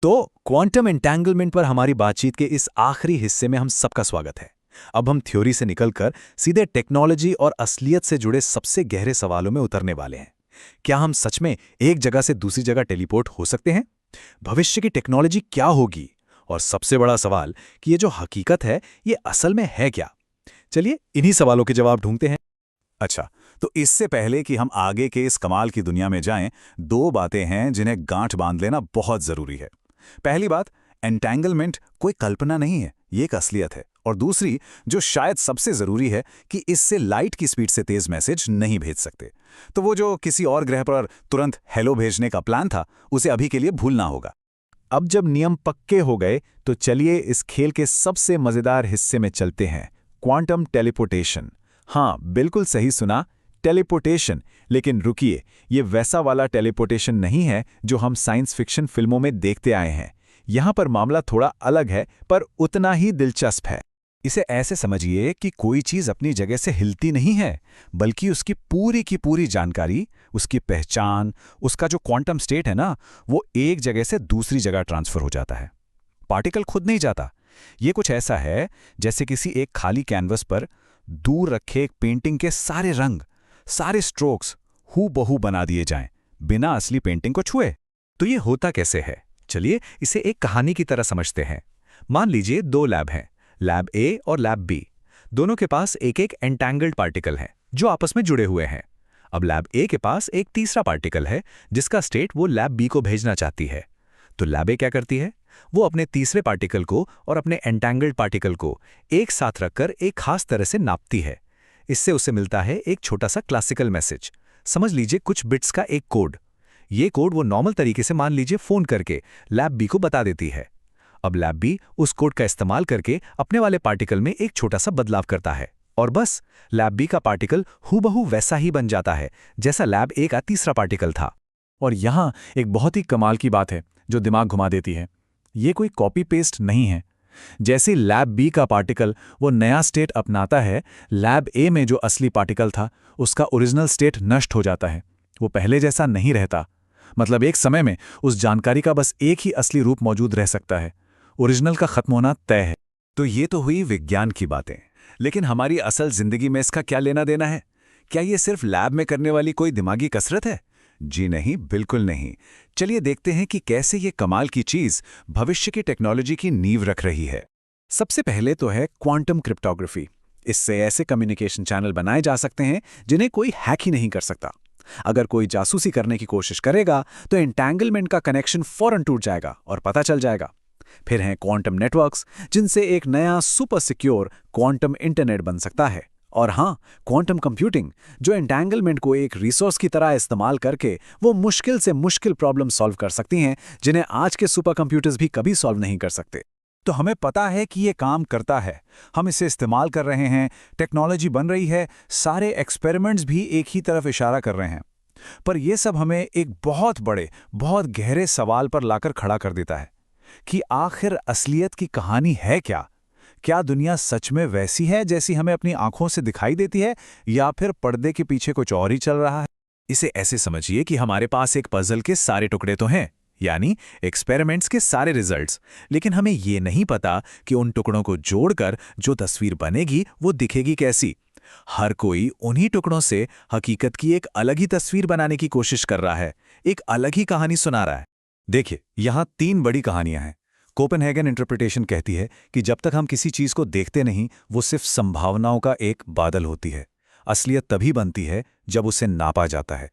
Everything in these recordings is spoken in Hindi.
तो क्वांटम एंटेंगलमेंट पर हमारी बातचीत के इस आखिरी हिस्से में हम सबका स्वागत है। अब हम थ्योरी से निकलकर सीधे टेक्नोलॉजी और असलियत से जुड़े सबसे गहरे सवालों में उतरने वाले हैं। क्या हम सच में एक जगह से दूसरी जगह टेलीपोर्ट हो सकते हैं? भविष्य की टेक्नोलॉजी क्या होगी? और सबसे बड़ा सवाल कि ये जो हकीकत है, ये असल में है क्या? चलिए इन्हीं सवालों के जवाब ढूंढते हैं। अच्छा, तो इससे पहले कि हम आगे के इस कमाल की दुनिया में जाएं, दो बातें हैं जिन्हें गांठ बांध लेना बहुत जरूरी है। पहली बात, एंटेंगलमेंट कोई कल्पना नहीं है, ये एक असलियत है। और दूसरी, जो शायद सबसे जरूरी है, कि इससे लाइट की स्पीड से तेज मैसेज नहीं भेज सकते। तो वो जो किसी और ग्रह पर तुरंत हेलो भेजने का प्लान था, उसे अभी के लिए भूलना होगा। अब जब नियम पक्के हो गए, तो चलिए इस खेल के सबसे मजेदार हिस्से में चलते हैं, क्वांटम टेलीपोर्टेशन। हाँ, बिल्कुल सही सुना, टेलीपोर्टेशन। लेकिन रुकिए, ये वैसा वाला टेलीपोर्टेशन नहीं है जो हम साइंस फिक्शन फिल्मों में देखते आए हैं। यहाँ पर मामला थोड़ा अलग है, पर उतना ही दिलचस्प है। इसे ऐसे समझिए कि कोई चीज़ अपनी जगह से हिलती नहीं है, बल्कि उसकी पूरी की पूरी जानकारी, उसकी पहचान, उसका जो क्वांटम स्टेट है ना, वो एक जगह से दूसरी जगह ट्रांसफर हो जाता है। पार्टिकल खुद नहीं जाता। ये कुछ ऐसा है जैसे किसी एक खाली कैनवस पर दूर रखे एक पेंटिंग के सारे रंग, सारे स्ट्रोक्स हूबहू बना दिए जाएं, बिना असली पेंटिंग को छुए। तो ये होता कैसे है? चलिए इसे एक कहानी की तरह समझते हैं। मान लीजिए दो लैब हैं, लैब ए और लैब बी। दोनों के पास एक एक एंटैंगल्ड पार्टिकल है जो आपस में जुड़े हुए हैं। अब लैब ए के पास एक तीसरा पार्टिकल है जिसका स्टेट वो लैब बी को भेजना चाहती है। तो लैब ए क्या करती है? वो अपने तीसरे पार्टिकल को और अपने एंटैंगल्ड पार्टिकल को एक साथ रखकर एक खास तरह से नापती है। इससे उसे मिलता है एक छोटा सा क्लासिकल मैसेज। समझ लीजिए कुछ बिट्स का एक कोड। ये कोड वो नॉर्मल तरीके से मान लीजिए फोन करके लैब बी को बता देती है। अब लैब बी उस कोड का इस्तेमाल करके अपने वाले पार्टिकल में एक छोटा सा बदलाव करता है और बस लैब बी का पार्टिकल हूबहू वैसा ही बन जाता है जैसा लैब ए का तीसरा पार्टिकल था। और यहाँ एक बहुत ही कमाल की बात है जो दिमाग घुमा देती है। ये कोई कॉपी पेस्ट नहीं है। जैसे लैब बी का पार्टिकल वो नया स्टेट अपनाता है, लैब ए में जो असली पार्टिकल था उसका ओरिजिनल स्टेट नष्ट हो जाता है। वो पहले जैसा नहीं रहता। मतलब एक समय में उस जानकारी का बस एक ही असली रूप मौजूद रह सकता है। ओरिजिनल का खत्म होना तय है। तो ये तो हुई विज्ञान की बातें, लेकिन हमारी असल जिंदगी में इसका क्या लेना देना है? क्या ये सिर्फ लैब में करने वाली कोई दिमागी कसरत है? जी नहीं, बिल्कुल नहीं। चलिए देखते हैं कि कैसे ये कमाल की चीज भविष्य की टेक्नोलॉजी की नींव रख रही है। सबसे पहले तो है क्वांटम क्रिप्टोग्राफी। इससे ऐसे कम्युनिकेशन चैनल बनाए जा सकते हैं जिन्हें कोई हैक ही नहीं कर सकता। अगर कोई जासूसी करने की कोशिश करेगा तो एंटैंगलमेंट का कनेक्शन फौरन टूट जाएगा और पता चल जाएगा। फिर हैं क्वांटम नेटवर्क्स, जिनसे एक नया सुपर सिक्योर क्वांटम इंटरनेट बन सकता है। और हाँ, क्वांटम कंप्यूटिंग, जो एंटैंगलमेंट को एक रिसोर्स की तरह इस्तेमाल करके वो मुश्किल से मुश्किल प्रॉब्लम सॉल्व कर सकती हैं जिन्हें आज के सुपर कंप्यूटर्स भी कभी सॉल्व नहीं कर सकते। तो हमें पता है कि ये काम करता है, हम इसे इस्तेमाल कर रहे हैं, टेक्नोलॉजी बन रही है, सारे एक्सपेरिमेंट्स भी एक ही तरफ इशारा कर रहे हैं। पर यह सब हमें एक बहुत बड़े, बहुत गहरे सवाल पर लाकर खड़ा कर देता है कि आखिर असलियत की कहानी है क्या? क्या दुनिया सच में वैसी है जैसी हमें अपनी आंखों से दिखाई देती है, या फिर पर्दे के पीछे कुछ और ही चल रहा है? इसे ऐसे समझिए कि हमारे पास एक पजल के सारे टुकड़े तो हैं, यानी एक्सपेरिमेंट्स के सारे रिजल्ट्स, लेकिन हमें ये नहीं पता कि उन टुकड़ों को जोड़कर जो तस्वीर बनेगी वो दिखेगी कैसी। हर कोई उन्हीं टुकड़ों से हकीकत की एक अलग ही तस्वीर बनाने की कोशिश कर रहा है, एक अलग ही कहानी सुना रहा है। देखिए, यहाँ तीन बड़ी कहानियां हैं। कोपेनहेगन इंटरप्रिटेशन कहती है कि जब तक हम किसी चीज को देखते नहीं, वो सिर्फ संभावनाओं का एक बादल होती है। असलियत तभी बनती है जब उसे नापा जाता है।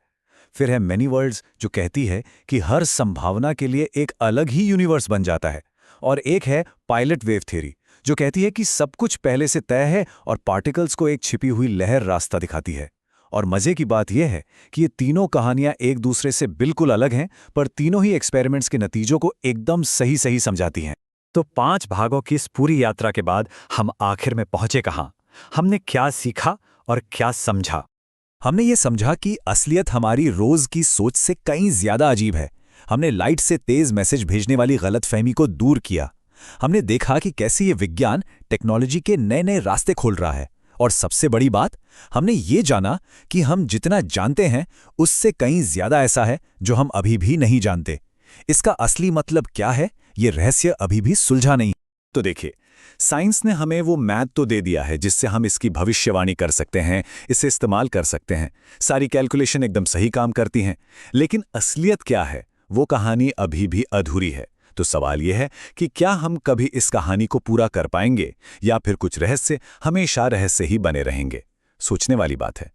फिर है मैनी वर्ल्ड्स, जो कहती है कि हर संभावना के लिए एक अलग ही यूनिवर्स बन जाता है। और एक है पायलट वेव थ्योरी, जो कहती है कि सब कुछ पहले से तय है और पार्टिकल्स को एक छिपी हुई लहर रास्ता दिखाती है। और मजे की बात यह है कि ये तीनों कहानियां एक दूसरे से बिल्कुल अलग हैं, पर तीनों ही एक्सपेरिमेंट्स के नतीजों को एकदम सही सही समझाती हैं। तो 5 भागों की इस पूरी यात्रा के बाद हम आखिर में पहुंचे कहां? हमने क्या सीखा और क्या समझा? हमने ये समझा कि असलियत हमारी रोज की सोच से कहीं ज्यादा अजीब है। हमने लाइट से तेज मैसेज भेजने वाली गलतफहमी को दूर किया। हमने देखा कि कैसे ये विज्ञान टेक्नोलॉजी के नए नए रास्ते खोल रहा है। और सबसे बड़ी बात, हमने ये जाना कि हम जितना जानते हैं उससे कहीं ज्यादा ऐसा है जो हम अभी भी नहीं जानते। इसका असली मतलब क्या है, ये रहस्य अभी भी सुलझा नहीं। तो देखिए, साइंस ने हमें वो मैथ तो दे दिया है जिससे हम इसकी भविष्यवाणी कर सकते हैं, इसे इस्तेमाल कर सकते हैं, सारी कैलकुलेशन एकदम सही काम करती हैं। लेकिन असलियत क्या है, वो कहानी अभी भी अधूरी है। तो सवाल यह है कि क्या हम कभी इस कहानी को पूरा कर पाएंगे, या फिर कुछ रहस्य हमेशा रहस्य ही बने रहेंगे। सोचने वाली बात है।